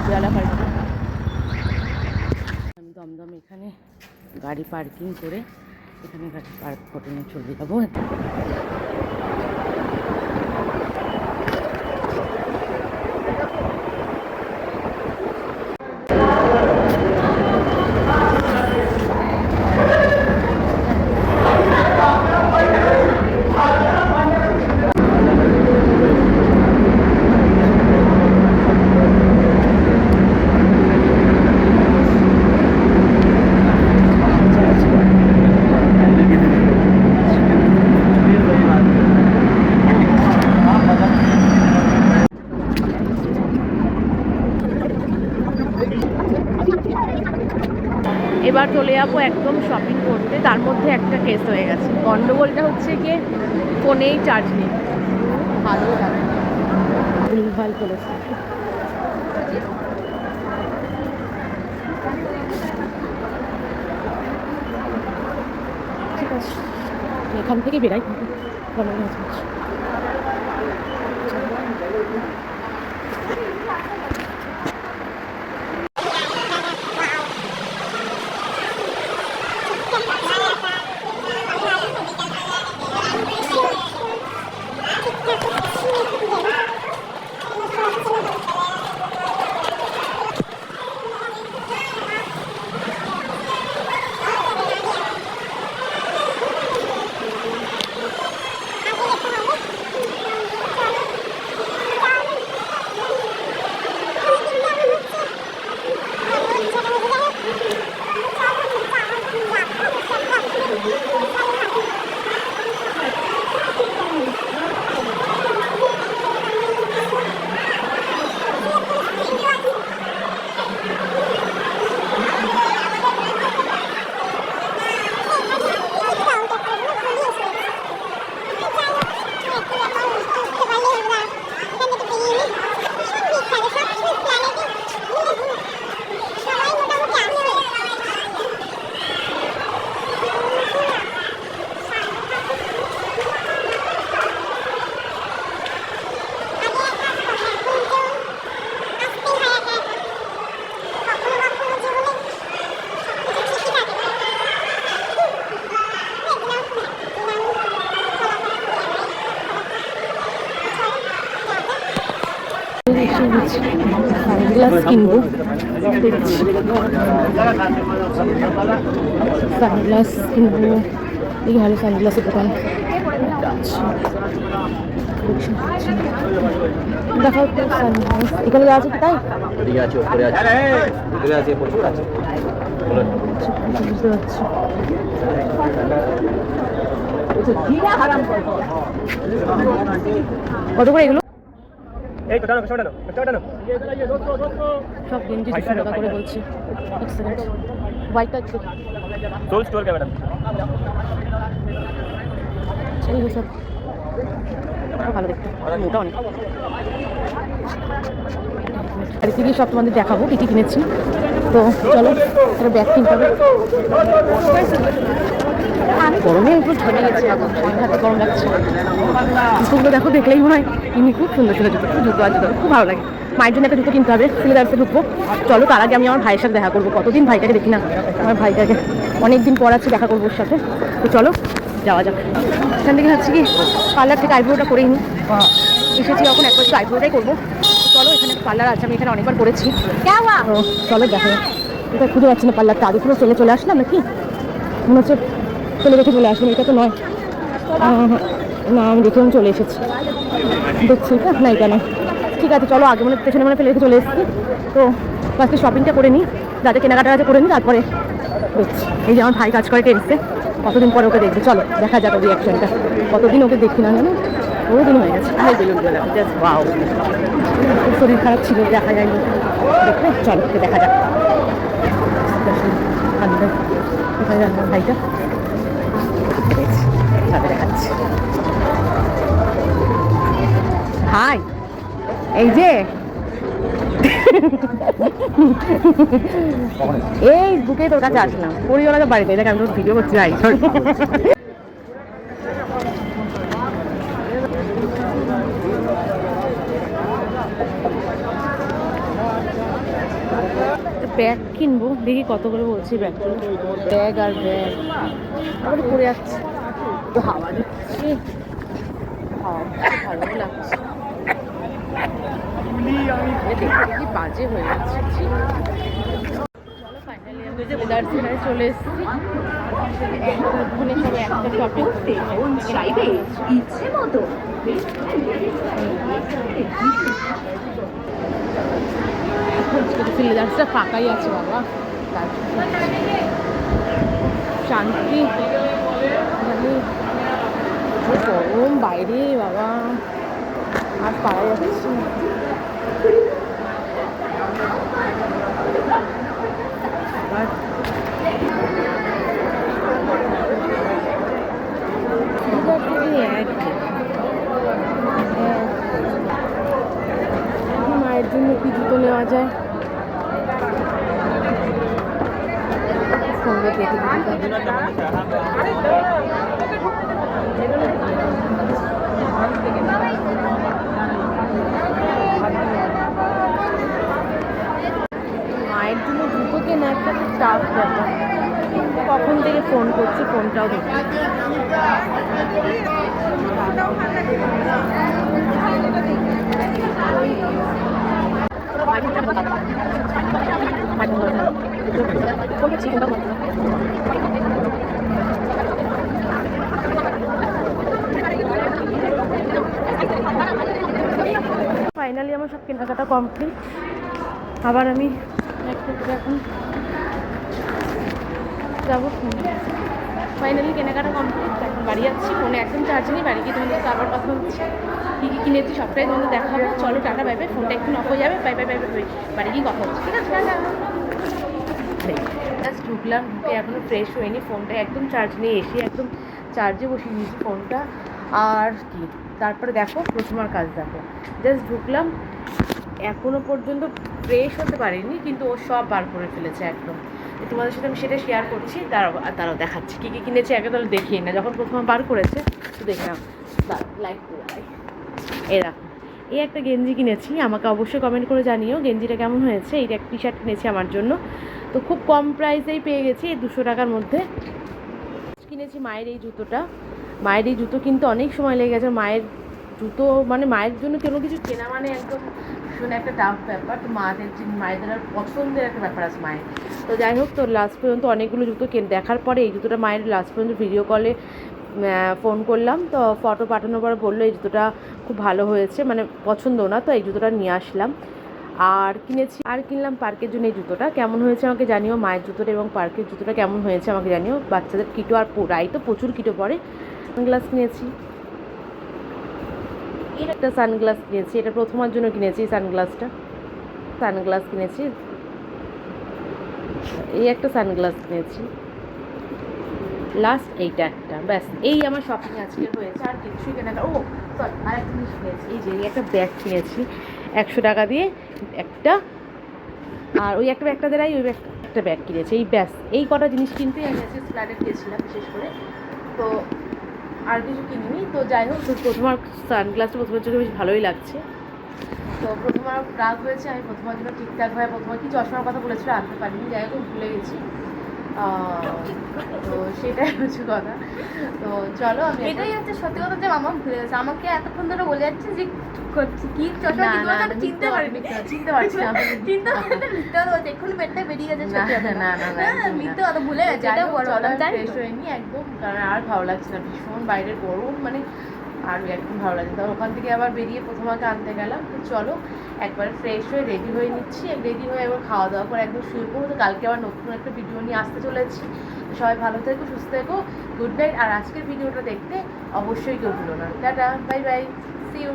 বেলা হয়। আমি দমদম এখানে গাড়ি পার্কিং করে এখানে গাড়ি পার্ক করে নিয়ে চলে যাবো। এবার চলে যাবো একদম শপিং করতে। তার মধ্যে একটা কেস হয়ে গেছে। গন্ডগোলটা হচ্ছে গিয়ে ফোনেই চার্জ নেই। ভালো লাগে ভুলভাল করেছে। ঠিক আছে, এখান থেকে বেরাই। সানগ্লাস কিনবো, সানগ্লাস কিনবো। এই ভালো সানগ্লাসের দোকান দেখাও তো সানগ্লাস। এখানে আছে কি তাই বুঝতে পারছি। কত করে এগুলো? সব গেঞ্জি 200 টাকা করে বলছে। হোয়াইটটা সোল স্টোর কা ম্যাডাম সেই সব ভালো দেখতে, মোটা অনেক। আর এদিকে সব তোমাদের দেখাবো কী কী কিনেছি। তো চলো, একটা ব্যাগ কিনতে হবে। গরমে একটু ঝরে গেছে, হাতে গরম লাগছে। জুতোগুলো দেখো, দেখলেই মনে হয় ইনি খুব সুন্দর ছিল জুতো। জুতো আর জুতো খুব ভালো লাগে। মায়ের জন্য একটা জুতো কিনতে হবে, সিলেদার্সে ঢুকবো। চলো, তার আগে আমি আমার ভাইয়ের সাথে দেখা করবো। কতদিন ভাইটাকে দেখি না, আমার ভাইটাকে অনেকদিন পর আছে, দেখা করবো ওর সাথে। তো চলো যাওয়া যাক। এখান থেকে ভাবছি কি পার্লার থেকে আইব্রোটা করেই নি, এসেছি যখন একবার একটু আইব্রোটাই করবো। চলো, এখানে পার্লার আছে, আমি এখানে অনেকবার করেছি। তো চলো দেখো, এটা খুঁজে পাচ্ছি না পার্লারটা। আগে পুরো চলে আসলাম নাকি, মনে হচ্ছে চলে রেখে চলে আসলাম। এটা তো নয় না, আমি দেখে আমি চলে এসেছি। দেখছি এটা না, এটা নয়। ঠিক আছে চলো, আগে মনে পেছনে মনে ফেলে রেখে চলে এসেছি। তো ফার্স্টে শপিংটা করে নিই, যাতে কেনাকাটা আছে করে নিই, তারপরে দেখছি। এই যে আমার ভাই কাজ করে এসছে, কতদিন পরে ওকে দেখবে। চলো দেখা যাক রিয়াকশনটা। কতদিন ওকে দেখি না জানো, বহুদিন হয়ে গেছে। শরীর খারাপ ছিল, দেখা যায়নি দেখবে। চলো ওকে দেখা যাক। কোথায় যান ভাইটা, দেখাচ্ছি। হাই, এই যে এই বুকে তোর কাছে আসলাম, পরিওয়ালাদের বাড়িতে। দেখ আমি তোর ভিডিও করছি ভাই। ব্যাগ কিনবো, দেখি কত করে বলছি ব্যাগগুলো। ব্যাগ আর ব্যাগ আবার পরে যাচ্ছে, তো হাওয়া দিচ্ছে, হাওয়া দিচ্ছে, ভালো লাগছে। দেখতে দেখি বাজে হয়ে যাচ্ছে। ফাইনালি চলে এসেছি। ওখানে সবাই একটা শপিং করতে ইচ্ছে মতো। সিলেদার্সটা ফাঁকাই আছে বাবা, শান্তি। গরম বাইরে বাবা, আর পারা যাচ্ছে না। মায়ের জন্য কি জুতো নেওয়া যায়, সঙ্গে দেখে মায়ের জন্য জুতো কেনা একটা টাফ ব্যাপার। কখন থেকে ফোন করছি, ফোনটাও দেখছি। ফাইনালি আমার সব কেনাকাটা কমপ্লিট। আবার আমি এখন যাবো। ফাইনালি কেনাকাটা কমপ্লিট, এখন বাড়ি যাচ্ছি। ফোনে একদম চার্জ নেই, বাড়ি গিয়ে তোমাদের আবার কথা হচ্ছে। কী কী কিনেছি সবটাই তোমাদের দেখাবো। চলো টাটা বাই বাই, ফোনটা একটু অফ হয়ে যাবে। বাই বাই বাই বাই, বাড়ি গিয়ে কথা হচ্ছে, ঠিক আছে? জাস্ট ঢুকলাম, ঢুকে এখনও ফ্রেশ হয়নি, ফোনটা একদম চার্জ নেই, এসে একদম চার্জে বসিয়ে দিয়েছি ফোনটা। আর কি, তারপরে দেখো প্রথমার কাজ দেখো। জাস্ট ঢুকলাম, এখনও পর্যন্ত ফ্রেশ হতে পারিনি, কিন্তু ও সব বার করে ফেলেছে একদম। তোমাদের সাথে আমি সেটা শেয়ার করছি, তারাও দেখাচ্ছি কী কী কিনেছে। আগে তাহলে দেখিয়ে না, যখন প্রথমে বার করেছে তো দেখলাম। লাইক করে এরা এই একটা গেঞ্জি কিনেছি, আমাকে অবশ্যই কমেন্ট করে জানিও গেঞ্জিটা কেমন হয়েছে। এইটা একটা টি শার্ট কিনেছি আমার জন্য, তো খুব কম প্রাইসেই পেয়ে গেছি, 200 টাকার মধ্যে কিনেছি। মায়ের এই জুতোটা, মায়ের এই জুতো কিনতে অনেক সময় লেগে গেছে। মায়ের জুতো মানে মায়ের জন্য কোনো কিছু কেনা মানে একদম ভীষণ একটা টাফ ব্যাপার। তো মায়েদের আর পছন্দের একটা ব্যাপার আছে মায়ের। তো যাই হোক, তো লাস্ট পর্যন্ত অনেকগুলো জুতো দেখার পরে এই জুতোটা মায়ের লাস্ট পর্যন্ত ভিডিও কলে ফোন করলাম, তো ফটো পাঠানোর পর বললো এই জুতোটা খুব ভালো হয়েছে, মানে পছন্দ না, তো এই জুতোটা নিয়ে আসলাম। আর কিনলাম পার্কের জন্য এই জুতোটা। কেমন হয়েছে আমাকে জানিও, মায়ের জুতোটা এবং পার্কের জুতোটা কেমন হয়েছে আমাকে জানিও। বাচ্চাদের কিটো আর রাই তো প্রচুর কিটো পরে। সানগ্লাস কিনেছি, এর একটা সানগ্লাস কিনেছি, এটা প্রথমার জন্য কিনেছি। সানগ্লাস কিনেছি, এই একটা সানগ্লাস কিনেছি, লাস্ট এইটা একটা, ব্যাস এই আমার শপিং আজকে হয়েছে। আর কিছুই কেনাকাটা, ও সরি আর একটা জিনিস কিনেছি, এই যে একটা ব্যাগ কিনেছি 100 টাকা দিয়ে একটা। আর ওই একটা ব্যাগটা দেয়, ওই একটা ব্যাগ কিনেছি, এই ব্যাস এই কটা জিনিস কিনতেই আমি আজকে ফ্ল্যাটে গিয়েছিলাম বিশেষ করে। তো আর কিছু কিনিনি। তো যাই হোক, প্রথমার সানগ্লাসটা প্রথমের জন্য বেশ ভালোই লাগছে। তো প্রথমার রাগ হয়েছে, আমি প্রথমার জন্য ঠিকঠাকভাবে প্রথমে কি চশমার কথা বলেছিল আনতে পারিনি, যাই হোক ভুলে গেছি। তো সেটাই হচ্ছে কথা। তো চলো, আমি এটাই হচ্ছে সত্যি কথা যে মামা ভুলে গেছে। আমাকে এতক্ষণ ধরে বলে যাচ্ছে যে কি চশমা কিনবো, চিনতে পারছি না চিনতে পারছি না মিথ্যে কথা বলছে। এক্ষুনি পেটটা বেরিয়ে গেছে, মিথ্যে কথা ভুলে গেছে। এটা বড় ফ্রেশ হয়নি একদম, কারণ আর ভালো লাগছে না, ভীষণ বাইরের গরম, মানে আর একদম ভালো লাগছে। তো ওখান থেকে আবার বেরিয়ে প্রথমাকে আনতে গেলাম। তো চলো একবার ফ্রেশ হয়ে রেডি হয়ে নিচ্ছি, রেডি হয়ে এবার খাওয়া দাওয়া করে একদম শুয়ে পড়বো। তো কালকে আবার নতুন একটা ভিডিও নিয়ে আসতে চলেছি। তো সবাই ভালো থেকো, সুস্থ থেকো, গুড নাইট। আর আজকের ভিডিওটা দেখতে অবশ্যই কেউ ভুলো না। Tata, bye bye, see you.